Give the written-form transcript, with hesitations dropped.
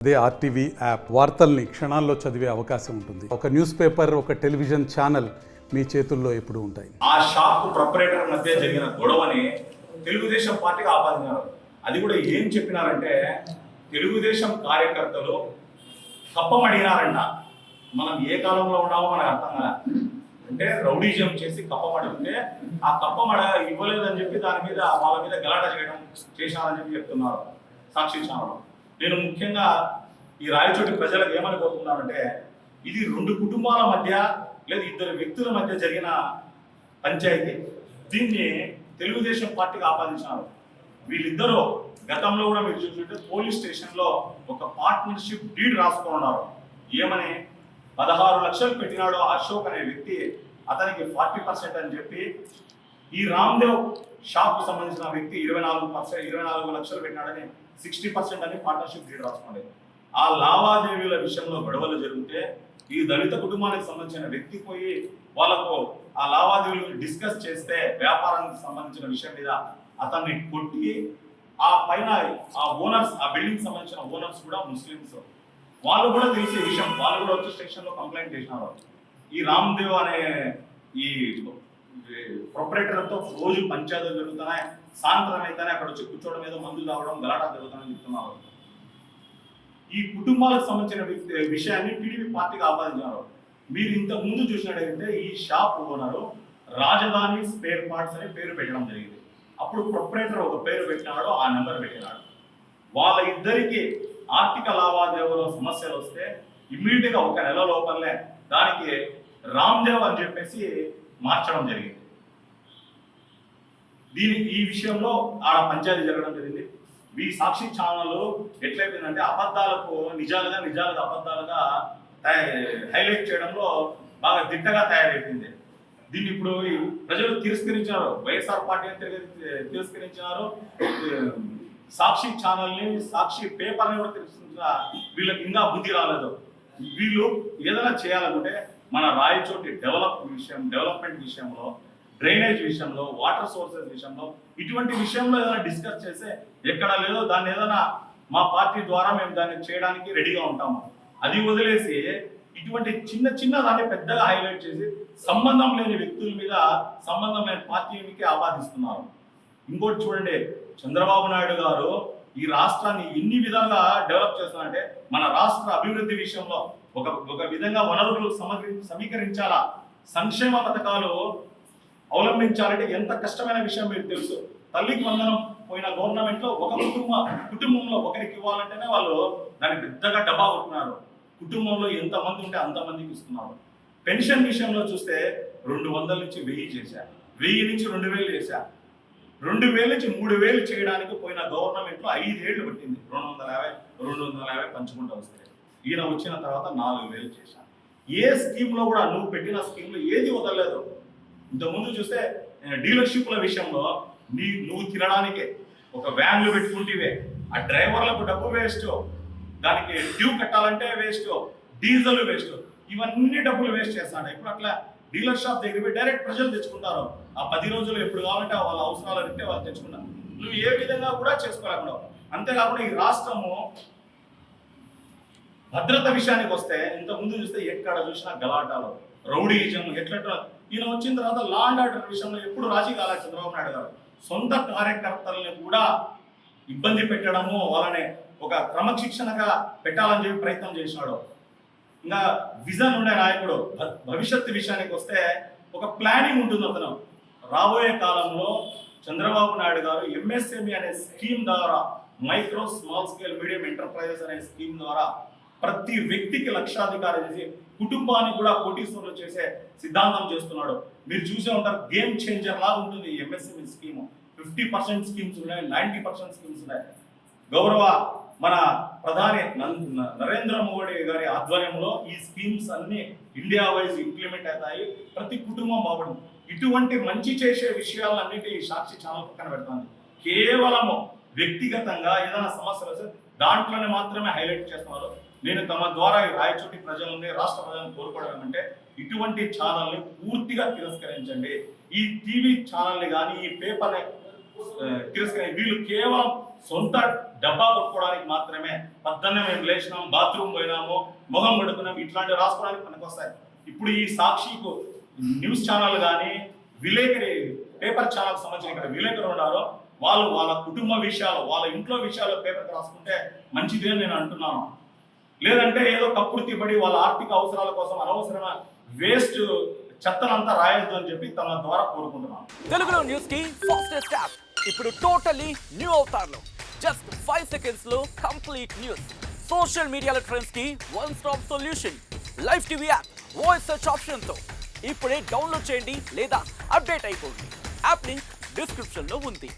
అదే RTV app వార్తల్ని క్షణాల్లో చదివే అవకాశం ఉంటుంది. ఒక న్యూస్ పేపర్, ఒక టెలివిజన్ ఛానల్ మీ చేతుల్లో ఎప్పుడూ ఉంటాయి. ఆ షాప్ ప్రొపరేటర్ మధ్య జరిగిన గొడవని తెలుగుదేశం పార్టీకి ఆపాదించారు. అది కూడా ఏం చెప్పినారంటే, తెలుగుదేశం కార్యకర్తలు కప్పం అడిగినారంట. మనం ఏ కాలంలో ఉన్నామో మనకు అర్థం కదా. అంటే రౌడీజం చేసి కప్పం అడిగితే ఆ కప్పం ఇవ్వలేదని చెప్పి దాని మీద వాళ్ళ మీద గలాట చేయడం చేశారని చెప్పి చెప్తున్నారు సాక్షి ఛానల్. నేను ముఖ్యంగా ఈ రాయచోటి ప్రజలకు ఏమని కోరుకున్నానంటే, ఇది రెండు కుటుంబాల మధ్య లేదా ఇద్దరు వ్యక్తుల మధ్య జరిగిన పంచాయతీ. దీన్ని తెలుగుదేశం పార్టీకి ఆపాదించినారు. వీళ్ళిద్దరూ గతంలో కూడా మీరు చూస్తుంటే పోలీస్ స్టేషన్లో ఒక పార్ట్నర్షిప్ డీడ్ రాసుకున్నారు. ఏమని 16 లక్షలు పెట్టినాడు అశోక్ అనే వ్యక్తి, అతనికి 40% అని చెప్పి, ఈ రామ్దేవ్ షాప్కు సంబంధించిన వ్యక్తి 24 లక్షలు పెట్టినాడని 60% అని పార్ట్నర్షిప్ డీడ్ రాసుకోండి. ఆ లావాదేవీల విషయంలో గొడవలు జరిగితే ఈ దళిత కుటుంబానికి సంబంధించిన వ్యక్తి పోయి వాళ్ళకు ఆ లావాదేవీలు డిస్కస్ చేస్తే వ్యాపారానికి సంబంధించిన విషయం మీద అతన్ని కొట్టి, ఆ పైన ఆ ఓనర్స్, ఆ బిల్డింగ్ సంబంధించిన ఓనర్స్ కూడా ముస్లిమ్స్, వాళ్ళు కూడా తెలిసే విషయం, వాళ్ళు కూడా వచ్చి స్టేషన్లో కంప్లైంట్ చేసినారు. ఈ రామ్దేవ్ అనే ఈ ప్రొపరేటర్తో రోజు పంచాయతీలు జరుగుతున్నాయి, సాయంత్రం అయితేనే అక్కడ వచ్చి కూర్చోవడం, ఏదో మందులు తాగడం, గలాటా జరుగుతాయని చెప్తున్నారు. ఈ కుటుంబాలకు సంబంధించిన విషయాన్ని టీడీపీ పార్టీకి ఆపాదించారు. మీరు ఇంతకు ముందు చూసినట్టయితే ఈ షాప్ ఓనరు రాజధాని స్పేర్ పార్ట్స్ అని పేరు పెట్టడం జరిగింది. అప్పుడు ప్రొపరేటర్ ఒక పేరు పెట్టినాడు, ఆ నెంబర్ పెట్టినాడు. వాళ్ళ ఇద్దరికి ఆర్థిక లావాదేవీలో సమస్యలు వస్తే ఇమ్మీడియట్ గా 1 నెల లోపలనే దానికి రామ్దేవ్ అని చెప్పేసి మార్చడం జరిగింది. ఈ విషయంలో ఆడ పంచాయతీ జరగడం జరిగింది. ఈ సాక్షి ఛానల్ ఎట్లయిపోయిందంటే అబద్ధాలకు నిజాలుగా, నిజాలుగా అబద్ధాలుగా హైలైట్ చేయడంలో బాగా దిట్టగా తయారైపోయింది. దీన్ని ఇప్పుడు ప్రజలు తిరస్కరించారు, వైఎస్ఆర్ పార్టీ తిరస్కరించినారు, సాక్షి ఛానల్ని, సాక్షి పేపర్ని కూడా తిరస్కరించిన. వీళ్ళకి ఇంకా బుద్ధి రాలేదు. వీళ్ళు ఏదైనా చేయాలనుకుంటే మన రాయచోటి డెవలప్మెంట్ విషయంలో, డ్రైనేజ్ విషయంలో, వాటర్ సోర్సెస్ విషయంలో, ఇటువంటి విషయంలో ఏదైనా డిస్కస్ చేస్తే ఎక్కడ లేదో దాన్ని ఏదైనా మా పార్టీ ద్వారా మేము దాన్ని చేయడానికి రెడీగా ఉంటాము. అది వదిలేసి ఇటువంటి చిన్న చిన్న దాన్ని పెద్దగా హైలైట్ చేసి సంబంధం లేని వ్యక్తుల మీద సంబంధం లేని పార్టీకి ఆపాదిస్తున్నారు. ఇంకోటి చూడండి, చంద్రబాబు నాయుడు గారు ఈ రాష్ట్రాన్ని ఎన్ని విధాలుగా డెవలప్ చేస్తున్నారంటే, మన రాష్ట్ర అభివృద్ధి విషయంలో ఒక విధంగా వనరులు సమీకరించాలా, సంక్షేమ పథకాలు అవలంబించాలంటే ఎంత కష్టమైన విషయం మీకు తెలుసు. తల్లికి వందనం పోయిన గవర్నమెంట్ లో ఒక కుటుంబంలో ఒకరికి ఇవ్వాలంటేనే వాళ్ళు దాన్ని పెద్దగా డబ్బా కొట్టున్నారు. కుటుంబంలో ఎంతమంది ఉంటే అంతమందికి ఇస్తున్నారు. పెన్షన్ విషయంలో చూస్తే 200 నుంచి 1000 చేశారు, 1000 నుంచి 2000 చేశారు, 2000 నుంచి 3000 చేయడానికి పోయిన గవర్నమెంట్ లో 5 ఏళ్ళు పట్టింది. 250 పంచుకుంటూ వస్తే ఈయన వచ్చిన తర్వాత 4000 చేశారు. ఏ స్కీమ్ లో కూడా నువ్వు పెట్టిన స్కీమ్ లో ఏది వదలలేదు. ఇంతకుముందు చూస్తే డీలర్షిప్ల విషయంలో నువ్వు తినడానికి ఒక వ్యాన్లు పెట్టుకుంటే ఆ డ్రైవర్లకు డబ్బు వేస్ట్, దానికి డ్యూ కట్టాలంటే వేస్ట్, డీజిల్ వేస్ట్, ఇవన్నీ డబ్బులు వేస్ట్ చేస్తాడు. ఇప్పుడు అట్లా డీలర్ షాప్ దగ్గర పోయి డైరెక్ట్ ప్రజలు తెచ్చుకుంటారు. ఆ 10 రోజులు ఎప్పుడు కావాలంటే వాళ్ళ అవసరాలు అడిగితే వాళ్ళు తెచ్చుకుంటారు. నువ్వు ఏ విధంగా కూడా చేసుకోలేకుండా. అంతేకాకుండా ఈ రాష్ట్రము భద్రత విషయానికి వస్తే ఇంతకుముందు చూస్తే ఎక్కడ చూసినా గలాటాలు, రౌడీజం ఎట్లా. ఈయన వచ్చిన తర్వాత లా అండ్ ఆర్డర్ విషయంలో ఎప్పుడు రాజీ కాల చంద్రబాబు నాయుడు గారు సొంత కార్యకర్తలని కూడా ఇబ్బంది పెట్టడము, వాళ్ళని ఒక క్రమశిక్షణగా పెట్టాలని చెప్పి ప్రయత్నం చేసినాడు. ఇంకా విజన్ ఉండే నాయకుడు. భవిష్యత్తు విషయానికి వస్తే ఒక ప్లానింగ్ ఉంటుంది. అతను రాబోయే కాలంలో చంద్రబాబు నాయుడు గారు ఎంఎస్ఎంఈ అనే స్కీమ్ ద్వారా, micro small scale medium enterprises అనే స్కీమ్ ద్వారా ప్రతి వ్యక్తికి లక్షాధికారి చేసి కుటుంబానికి కూడా కోటీశ్వరులు చేసే సిద్ధాంతం చేస్తున్నాడు. మీరు చూసే ఉంటారు, గేమ్ చేంజర్ లాగా ఉంటుంది ఎంఎస్ఎంఈ స్కీమ్. 50% స్కీమ్స్ ఉన్నాయి, 90% స్కీమ్స్ ఉన్నాయి. గౌరవ మన ప్రధాని నరేంద్ర మోడీ గారి ఆధ్వర్యంలో ఈ స్కీమ్స్ అన్ని ఇండియా వైజ్ ఇంప్లిమెంట్ అవుతాయి. ప్రతి కుటుంబం బాగుంటుంది. ఇటువంటి మంచి చేసే విషయాలన్నిటి సాక్షి ఛానల్ పక్కన పెడుతుంది. కేవలము వ్యక్తిగతంగా ఏదైనా సమస్యలు వస్తే దాంట్లోనే మాత్రమే హైలైట్ చేస్తున్నారు. నేను తమ ద్వారా ఈ రాయచోటి ప్రజలని, రాష్ట్ర ప్రజలను కోరుకోవడం అంటే ఇటువంటి ఛానల్ని పూర్తిగా తిరస్కరించండి. ఈ టీవీ ఛానల్ని కానీ ఈ పేపర్ని తిరస్కరించి వీళ్ళు కేవలం సొంత డబ్బా కొట్టుకోవడానికి మాత్రమే. పొద్దున్నే మేము లేచినాం, బాత్రూమ్ పోయినాము, మొహం కడుకున్నాం, ఇట్లాంటివి రాసుకోవడానికి పనికొస్తాయి. ఇప్పుడు ఈ సాక్షికు న్యూస్ ఛానల్ కానీ విలేకరి పేపర్ ఛానల్ సంబంధించిన ఇక్కడ విలేకరులు ఉన్నారో వాళ్ళు వాళ్ళ కుటుంబ విషయాలు, వాళ్ళ ఇంట్లో విషయాలు పేపర్ రాసుకుంటే మంచిది అని నేను అంటున్నాను. లేదంటే ఏదో కక్కుర్తి పడి వాళ్ళ ఆర్థిక అవసరాల కోసం అనవసరమైన వేస్ట్ చెత్తనంతా రాయొద్దు అని చెప్పి తమ ద్వారా కోరుకుంటున్నాను. తెలుగులో న్యూస్ కి ఫాస్టెస్ట్ యాప్ ఇప్పుడు టోటలీ న్యూ అవతార్లో జస్ట్ 5 seconds లో కంప్లీట్ న్యూస్. సోషల్ మీడియాలో ట్రెండ్స్ కి one stop solution. Live TV app voice search option తో ఇప్పుడే డౌన్లోడ్ చేయండి లేదా అప్డేట్ అయిపోండి. యాప్ లింక్ డిస్క్రిప్షన్ లో ఉంది.